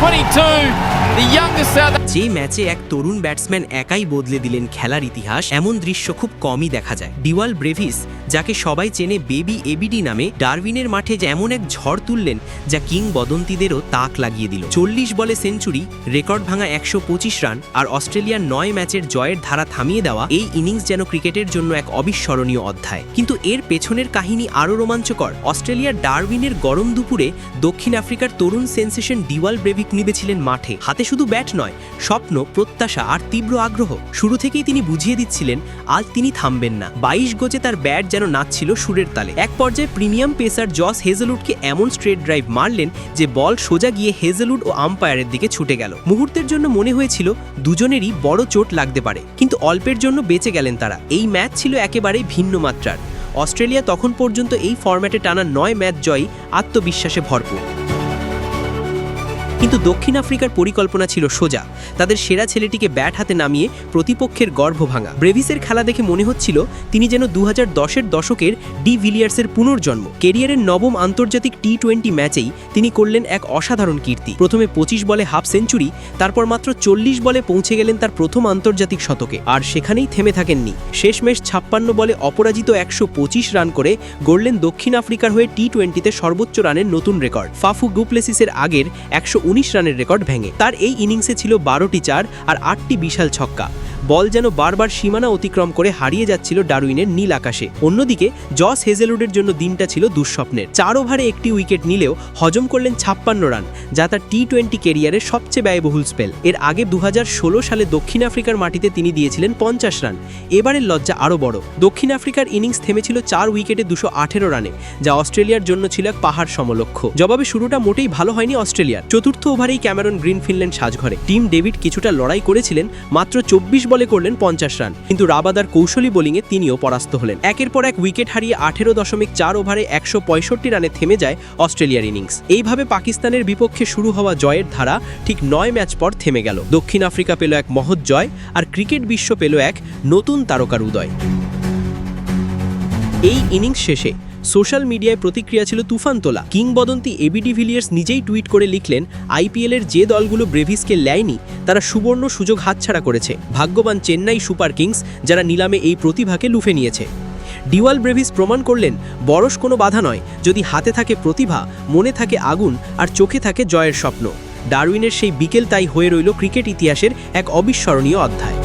22, the youngest South যে ম্যাচে এক তরুণ ব্যাটসম্যান একাই বদলে দিলেন খেলার ইতিহাস, এমন দৃশ্য খুব কমই দেখা যায়। ডিওয়াল ব্রেভিস, যাকে সবাই চেনে বেবি এবিডি নামে, ডারউইনের মাঠে যেমন এক ঝড় তুললেন যা কিংবদন্তিদেরও তাক লাগিয়ে দিল। 40 বলে সেঞ্চুরি, রেকর্ড ভাঙা 125 রান আর অস্ট্রেলিয়ার 9 ম্যাচের জয়ের ধারা থামিয়ে দেওয়া এই ইনিংস যেন ক্রিকেটের জন্য এক অবিস্মরণীয় অধ্যায়। কিন্তু এর পেছনের কাহিনী আরও রোমাঞ্চকর। অস্ট্রেলিয়ার ডারউইনের গরম দুপুরে দক্ষিণ আফ্রিকার তরুণ সেন্সেশন ডিওয়াল ব্রেভিক নেমেছিলেন মাঠে। হাতে শুধু ব্যাট নয়, স্বপ্ন, প্রত্যাশা আর তীব্র আগ্রহ। শুরু থেকেই তিনি বুঝিয়ে দিচ্ছিলেন আজ তিনি থামবেন না। 22 গজে তার ব্যাট যেন নাচছিল সুরের তালে। এক পর্যায়ে প্রিমিয়াম পেসার জস হেজেলউডকে এমন স্ট্রেট ড্রাইভ মারলেন যে বল সোজা গিয়ে হেজেলউড ও আম্পায়ারের দিকে ছুটে গেল। মুহূর্তের জন্য মনে হয়েছিল দুজনেরই বড় চোট লাগতে পারে, কিন্তু অল্পের জন্য বেঁচে গেলেন তারা। এই ম্যাচ ছিল একেবারেই ভিন্ন মাত্রার। অস্ট্রেলিয়া তখন পর্যন্ত এই ফরম্যাটে টানা 9 ম্যাচ জয়ী আত্মবিশ্বাসে ভরপুর। কিন্তু দক্ষিণ আফ্রিকার পরিকল্পনা ছিল সোজা, তাদের সেরা ছেলেটিকে ব্যাট হাতে নামিয়ে প্রতিপক্ষের গর্ভ ভাঙা। ব্রেভিসের খেলা দেখে মনে হচ্ছিল তিনি যেন 2010-এর দশকের ডি ভিলিয়ার্সের পুনর্জন্ম। কেরিয়ারের নবম আন্তর্জাতিক টি20 ম্যাচেই তিনি করলেন এক অসাধারণ কীর্তি। প্রথমে 25 বলে হাফ সেঞ্চুরি, তারপর মাত্র 40 বলে পৌঁছে গেলেন তার প্রথম আন্তর্জাতিক শতকে। আর সেখানেই থেমে থাকেননি। শেষমেশ 56 বলে অপরাজিত 125 রান করে গড়লেন দক্ষিণ আফ্রিকার হয়ে টি20তে সর্বোচ্চ রানের নতুন রেকর্ড। ফাফু ডু প্লেসিসের আগের 119 রানের রেকর্ড ভেঙে। তার এই ইনিংসে ছিল 12টি চার আর 8টি বিশাল ছক্কা। বল যেন বারবার সীমানা অতিক্রম করে হারিয়ে যাচ্ছিল ডারউইনের নীল আকাশে। অন্যদিকে জস হেজেলউডের জন্য দিনটা ছিল দুঃস্বপ্নের। 4 ওভারে একটি উইকেট নিলেও হজম করলেন 56 রান, যা তার টি20 ক্যারিয়ারের সবচেয়ে ব্যয়বহুল স্পেল। এর আগে 2016 সালে দক্ষিণ আফ্রিকার মাটিতে তিনি দিয়েছিলেন 50 রান। এবারের লজ্জা আরও বড়। দক্ষিণ আফ্রিকার ইনিংস থেমেছিল 4 উইকেটে 218 রানে, যা অস্ট্রেলিয়ার জন্য ছিল এক পাহাড় সমলক্ষ্য। জবাবে শুরুটা মোটেই ভালো হয়নি অস্ট্রেলিয়ার। চতুর্থ ওভারেই ক্যামেরন গ্রিন ফিনলেন সাজঘরে। টিম ডেভিড কিছুটা লড়াই করেছিলেন, মাত্র 24 বলে করলেন 50 রান, কিন্তু রাবাদার কৌশলী বোলিংয়ে তিনিও পরাস্ত হলেন। একের পর এক উইকেট হারিয়ে 18.4 ওভারে 165 রানে থেমে যায় অস্ট্রেলিয়ার ইনিংস। এইভাবে পাকিস্তানের বিপক্ষে শুরু হওয়া জয়ের ধারা ঠিক 9 ম্যাচ পর থেমে গেল। দক্ষিণ আফ্রিকা পেল এক মহৎ জয়, আর ক্রিকেট বিশ্ব পেল এক নতুন তারকার উদয়। এই ইনিংস শেষে সোশ্যাল মিডিয়ায় প্রতিক্রিয়া ছিল তুফান তোলা। কিংবদন্তি এবিডি ভিলিয়ার্স নিজেই টুইট করে লিখলেন, আইপিএলের যে দলগুলো ব্রেভিসকে নেয়নি তারা সুবর্ণ সুযোগ হাতছাড়া করেছে। ভাগ্যবান চেন্নাই সুপার কিংস, যারা নিলামে এই প্রতিভাকে লুফে নিয়েছে। ডিওয়াল ব্রেভিস প্রমাণ করলেন বয়স কোনো বাধা নয়, যদি হাতে থাকে প্রতিভা, মনে থাকে আগুন আর চোখে থাকে জয়ের স্বপ্ন। ডারউইনের সেই বিকেল তাই হয়ে রইল ক্রিকেট ইতিহাসের এক অবিস্মরণীয় অধ্যায়।